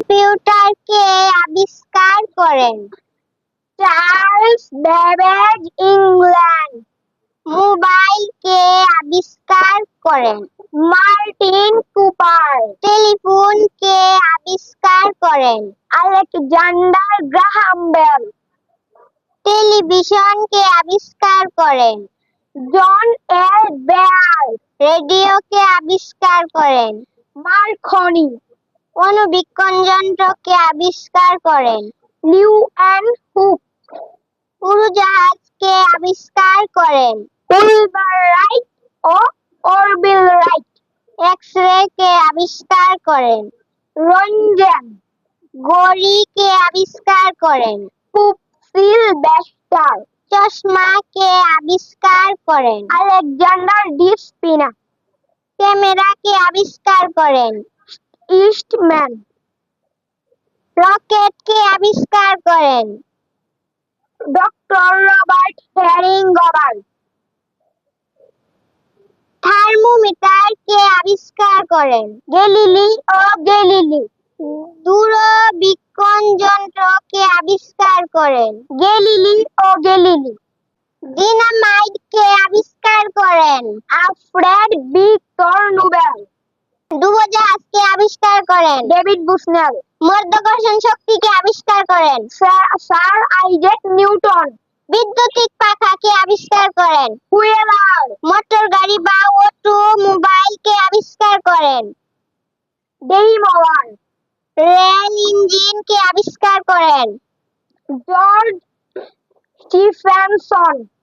কম্পিউটারকে আবিষ্কার করেন? Charles Babbage, England. মোবাইলকে আবিষ্কার করেন? Martin Cooper. টেলিফোনকে আবিষ্কার করেন? Alexander Graham bell. টেলিভিশনকে আবিষ্কার করেন? জন এল বেয়ার। রেডিওকে আবিষ্কার করেন? মার্কনি। অণুবীক্ষণ যন্ত্রকে আবিষ্কার করেন? Leeuwen hook. উড়োজাহাজকে আবিষ্কার করেন? উইলবার রাইট ও অরভিল রাইট। এক্স-রে কে আবিষ্কার করেন? রোentgen। ঘড়িকে আবিষ্কার করেন? সিলভেস্টার। চশমাকে আবিষ্কার করেন? Alexander D Spina. ক্যামেরাকে আবিষ্কার করেন? ইস্টম্যান। রকেটকে আবিষ্কার করেন? Doctor Robert hearing-over. থার্মোমিটারকে আবিষ্কার করেন? Galileo Galilei. দূরবীক্ষণ যন্ত্রকে আবিষ্কার করেন? Galileo Galilei. ডিনামাইট কে আবিষ্কার করেন? Alfred Victor Nobel. ডুবোজাহাজকে আবিষ্কার করেন? ডেভিড বুসনেল। মাধ্যাকর্ষণ শক্তিকে আবিষ্কার করেন? Sir Isaac Newton. বৈদ্যুতিক পাখাকে আবিষ্কার করেন? হুইয়েলার। মোটর গাড়ি বা অটোমোবাইলকে আবিষ্কার করেন? ডেইমলার। রেল ইঞ্জিনকে আবিষ্কার করেন? George Stephenson.